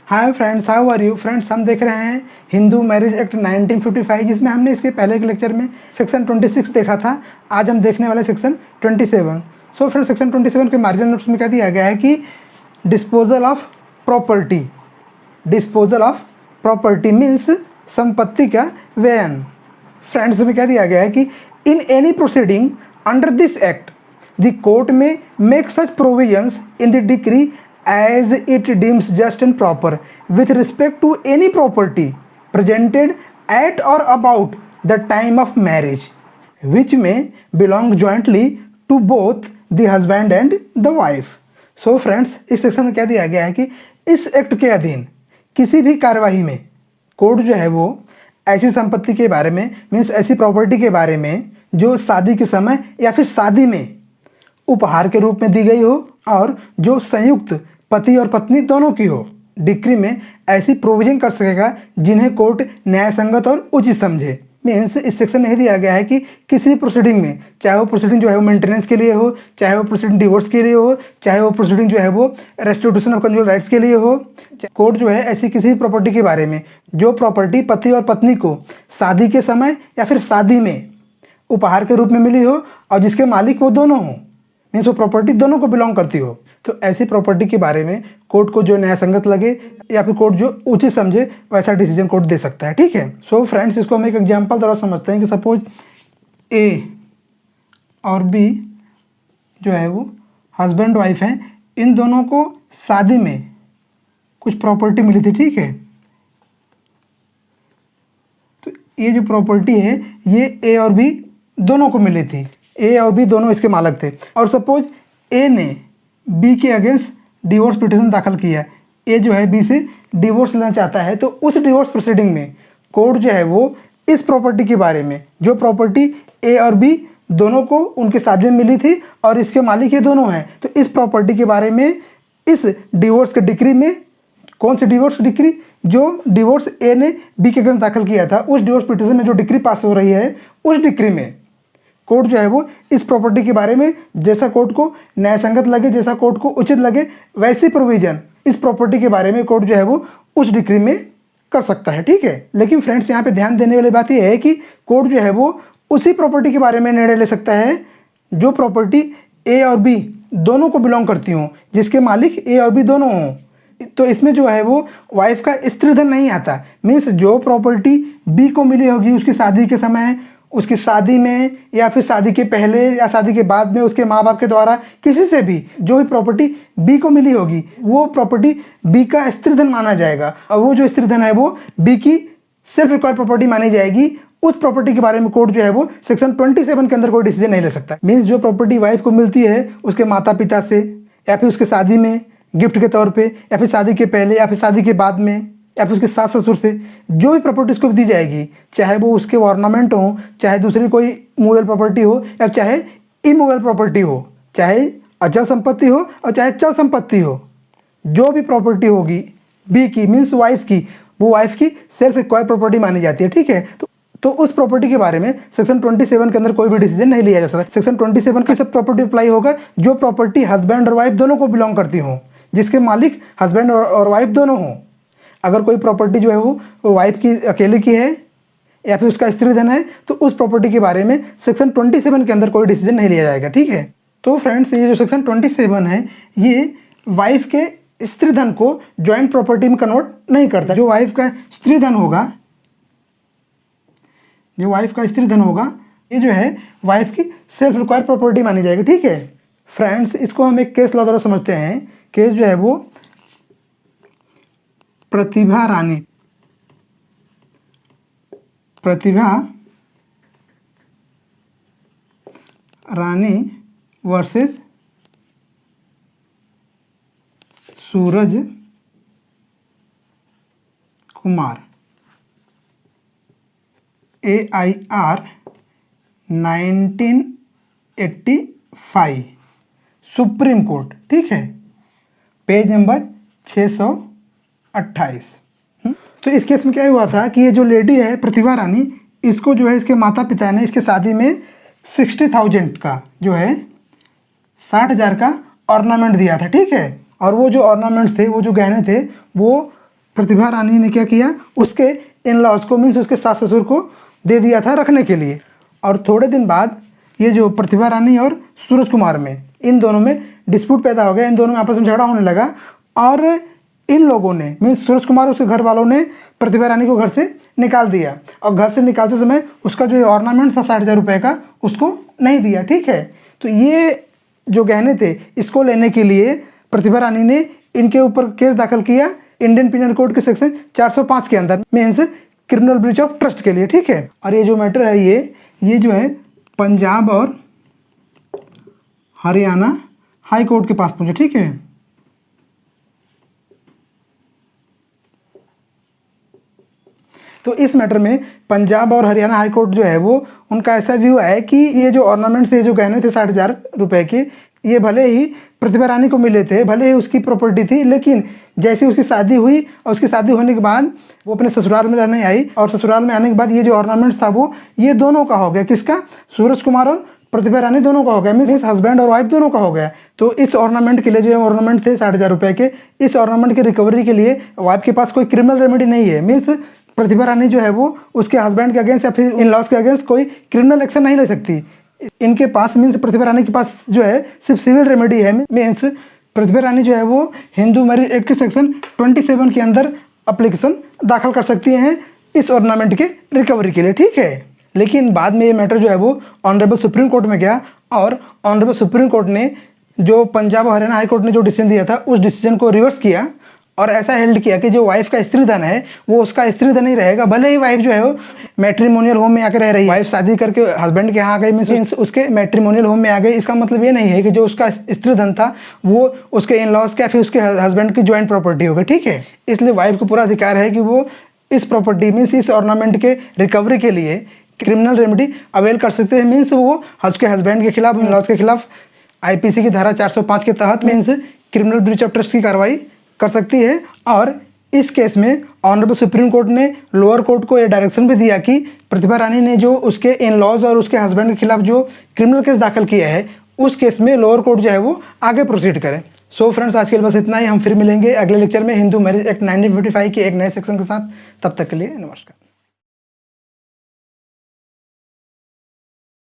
Hi friends, how are you friends. हम देख रहे हैं हिंदू मैरिज एक्ट 1955, जिसमें हमने इसके पहले के लेक्चर में सेक्शन 26 देखा था। आज हम देखने वाले सेक्शन 27। सो फ्रेंड्स, सेक्शन 27 के मार्जिनल नोट्स में क्या दिया गया है कि disposal of property. Disposal of property means संपत्ति का व्ययन। फ्रेंड्स में क्या दिया गया है कि in any proceeding under this act the court में make such provisions in the decree as it deems just and proper with respect to any property presented at or about the time of marriage which may belong jointly to both the husband and the wife. So friends, इस section में क्या दिया गया है कि इस act के अधीन किसी भी कार्यवाही में कोर्ट जो है वो ऐसी संपत्ति के बारे में मीन्स ऐसी प्रॉपर्टी के बारे में जो शादी के समय या फिर शादी में उपहार के रूप में दी गई हो और जो संयुक्त पति और पत्नी दोनों की हो, डिक्री में ऐसी प्रोविजन कर सकेगा जिन्हें कोर्ट न्याय संगत और उचित समझे। मीन्स इस सेक्शन में दिया गया है कि किसी भी प्रोसीडिंग में, चाहे वो प्रोसीडिंग जो है वो मेंटेनेंस के लिए हो, चाहे वो प्रोसीडिंग डिवोर्स के लिए हो, चाहे वो प्रोसीडिंग जो है वो रेस्टिट्यूशन ऑफ कंजुगल राइट्स के लिए हो, कोर्ट जो है ऐसी किसी भी प्रॉपर्टी के बारे में जो प्रॉपर्टी पति और पत्नी को शादी के समय या फिर शादी में उपहार के रूप में मिली हो और जिसके मालिक वो दोनों हों, मीन्स वो प्रॉपर्टी दोनों को बिलोंग करती हो, तो ऐसी प्रॉपर्टी के बारे में कोर्ट को जो न्याय संगत लगे या फिर कोर्ट जो उचित समझे वैसा डिसीजन कोर्ट दे सकता है। ठीक है। सो फ्रेंड्स, इसको हम एक एग्जांपल द्वारा समझते हैं कि सपोज ए और बी जो है वो हस्बैंड वाइफ हैं, इन दोनों को शादी में कुछ प्रॉपर्टी मिली थी। ठीक है। तो ये जो प्रॉपर्टी है ये ए और बी दोनों को मिली थी। ए और बी दोनों इसके मालिक थे और सपोज ए ने बी के अगेंस्ट डिवोर्स पिटिशन दाखिल किया। ए जो है बी से डिवोर्स लेना चाहता है, तो उस डिवोर्स प्रोसीडिंग में कोर्ट जो है वो इस प्रॉपर्टी के बारे में, जो प्रॉपर्टी ए और बी दोनों को उनके शादी में मिली थी और इसके मालिक ये दोनों हैं, तो इस प्रॉपर्टी के बारे में इस डिवोर्स के डिक्री में, कौन सी डिवोर्स डिक्री, जो डिवोर्स ए ने बी के अगेंस्ट दाखिल किया था, उस डिवोर्स पिटिशन में जो डिक्री पास हो रही है उस डिक्री में कोर्ट जो है वो इस प्रॉपर्टी के बारे में जैसा कोर्ट को न्याय संगत लगे, जैसा कोर्ट को उचित लगे, वैसी प्रोविजन इस प्रॉपर्टी के बारे में कोर्ट जो है वो उस डिक्री में कर सकता है। ठीक है। लेकिन फ्रेंड्स, यहाँ पे ध्यान देने वाली बात यह है कि कोर्ट जो है वो उसी प्रॉपर्टी के बारे में निर्णय ले सकता है जो प्रॉपर्टी ए और बी दोनों को बिलोंग करती हों, जिसके मालिक ए और बी दोनों हों। तो इसमें जो है वो वाइफ का स्त्रीधन नहीं आता। मीन्स जो प्रॉपर्टी बी को मिली होगी उसकी शादी के समय, उसकी शादी में या फिर शादी के पहले या शादी के बाद में उसके माँ बाप के द्वारा किसी से भी जो भी प्रॉपर्टी बी को मिली होगी वो प्रॉपर्टी बी का स्त्रीधन माना जाएगा और वो जो स्त्रीधन है वो बी की सेल्फ रिक्वायर्ड प्रॉपर्टी मानी जाएगी। उस प्रॉपर्टी के बारे में कोर्ट जो है वो सेक्शन 27 के अंदर कोई डिसीजन नहीं ले सकता। मीन्स जो प्रॉपर्टी वाइफ को मिलती है उसके माता पिता से या फिर उसके शादी में गिफ्ट के तौर पर, या फिर शादी के पहले या फिर शादी के बाद में, या फिर उसके सास ससुर से जो भी प्रॉपर्टी उसको दी जाएगी, चाहे वो उसके ऑर्नामेंट हो, चाहे दूसरी कोई मूवेबल प्रॉपर्टी हो या चाहे इमूवेबल प्रॉपर्टी हो, चाहे अचल संपत्ति हो और चाहे चल संपत्ति हो, जो भी प्रॉपर्टी होगी बी की मीन्स वाइफ की, वो वाइफ की सेल्फ रिक्वायर्ड प्रॉपर्टी मानी जाती है। ठीक है। तो उस प्रॉपर्टी के बारे में सेक्शन 27 के अंदर कोई भी डिसीजन नहीं लिया जा सकता। सेक्शन 27 की सब प्रॉपर्टी अप्लाई होगा जो प्रॉपर्टी हस्बैंड और वाइफ दोनों को बिलोंग करती हो, जिसके मालिक हस्बैंड और वाइफ दोनों हों। अगर कोई प्रॉपर्टी जो है वो वाइफ की अकेले की है या फिर उसका स्त्रीधन है, तो उस प्रॉपर्टी के बारे में सेक्शन 27 के अंदर कोई डिसीजन नहीं लिया जाएगा। ठीक है। तो फ्रेंड्स, ये जो सेक्शन 27 है ये वाइफ के स्त्रीधन को जॉइंट प्रॉपर्टी में कन्वर्ट नहीं करता। जो वाइफ का स्त्रीधन होगा, जो वाइफ का स्त्रीधन होगा, ये जो है वाइफ की सेल्फ रिक्वायर्ड प्रॉपर्टी मानी जाएगी। ठीक है। फ्रेंड्स, इसको हम एक केस लॉ द्वारा समझते हैं। केस जो है वो प्रतिभा रानी versus Suraj Kumar AIR 1985 supreme court. ठीक है। Page number 628। तो इस केस में क्या हुआ था कि ये जो लेडी है प्रतिभा रानी, इसको जो है इसके माता पिता ने इसके शादी में 60,000 का जो है 60,000 का ऑर्नामेंट दिया था। ठीक है। और वो जो ऑर्नामेंट्स थे, वो जो गहने थे, वो प्रतिभा रानी ने क्या किया, उसके इन लॉज को मीन्स उसके सास ससुर को दे दिया था रखने के लिए। और थोड़े दिन बाद ये जो प्रतिभा रानी और सूरज कुमार में, इन दोनों में डिस्प्यूट पैदा हो गया, इन दोनों में आपस में झगड़ा होने लगा। और इन लोगों ने मीन्स सूरज कुमार और उसके घर वालों ने प्रतिभा रानी को घर से निकाल दिया, और घर से निकालते समय उसका जो ऑर्नामेंट था 60,000 रुपये का, उसको नहीं दिया। ठीक है, तो ये जो गहने थे इसको लेने के लिए प्रतिभा रानी ने इनके ऊपर केस दाखिल किया इंडियन पिनल कोड के सेक्शन 405 के अंदर, means criminal breach of trust के लिए। ठीक है, और ये जो मैटर है ये जो है पंजाब और हरियाणा हाई कोर्ट के पास पहुंचे। ठीक है, तो इस मैटर में पंजाब और हरियाणा हाई कोर्ट जो है वो उनका ऐसा व्यू है कि ये जो ऑर्नामेंट्स, ये जो गहने थे 60,000 रुपये के, ये भले ही प्रतिभा रानी को मिले थे, भले ही उसकी प्रॉपर्टी थी, लेकिन जैसे उसकी शादी हुई और उसकी शादी होने के बाद वो अपने ससुराल में रहने आई, और ससुराल में आने के बाद ये जो ऑर्नामेंट्स था वो ये दोनों का हो गया। किसका? सूरज कुमार और प्रतिभा रानी दोनों का हो गया, मीन्स हस्बैंड और वाइफ दोनों का हो गया। तो इस ऑर्नामेंट के लिए जो ऑर्नामेंट थे 60,000 रुपये के, इस ऑर्नामेंट की रिकवरी के लिए वाइफ के पास कोई क्रिमिनल रेमेडी नहीं है, मीन्स प्रतिभा रानी जो है वो उसके हस्बैंड के अगेंस्ट या फिर इन लॉज के अगेंस्ट कोई क्रिमिनल एक्शन नहीं ले सकती। इनके पास मीन्स प्रतिभा रानी के पास जो है सिर्फ सिविल रेमेडी है, मीन्स प्रतिभा रानी जो है वो हिंदू मैरिज एक्ट के सेक्शन 27 के अंदर एप्लीकेशन दाखिल कर सकती हैं इस ऑर्नामेंट के रिकवरी के लिए। ठीक है, लेकिन बाद में ये मैटर जो है वो ऑनरेबल सुप्रीम कोर्ट में गया, और ऑनरेबल सुप्रीम कोर्ट ने जो पंजाब और हरियाणा हाई कोर्ट ने जो डिसीजन दिया था उस डिसीजन को रिवर्स किया, और ऐसा हेल्ड किया कि जो वाइफ का स्त्री धन है वो उसका स्त्री धन ही रहेगा। भले ही वाइफ जो है वो मैट्रिमोनियल होम में आकर रह रही है, वाइफ शादी करके हस्बैंड के यहाँ आ गई, मीन्स उसके मैट्रिमोनियल होम में आ गई, इसका मतलब ये नहीं है कि जो उसका स्त्री धन था वो उसके इन लॉज का फिर उसके हस्बैंड की ज्वाइंट प्रॉपर्टी होगी। ठीक है, इसलिए वाइफ को पूरा अधिकार है कि वो इस प्रॉपर्टी मीन्स इस ऑर्नामेंट के रिकवरी के लिए क्रिमिनल रेमेडी अवेल कर सकते हैं, मीन्स वो उसके हस्बैंड के खिलाफ, इन लॉज के खिलाफ IPC की धारा 405 के तहत means criminal breach of trust की कार्रवाई कर सकती है। और इस केस में ऑनरेबल सुप्रीम कोर्ट ने लोअर कोर्ट को यह डायरेक्शन भी दिया कि प्रतिभा रानी ने जो उसके इन लॉज और उसके हस्बैंड के खिलाफ जो क्रिमिनल केस दाखिल किया है उस केस में लोअर कोर्ट जो है वो आगे प्रोसीड करे। सो फ्रेंड्स, आज के लिए बस इतना ही। हम फिर मिलेंगे अगले लेक्चर में हिंदू मैरिज एक्ट 1955 के एक नए सेक्शन के साथ। तब तक के लिए नमस्कार।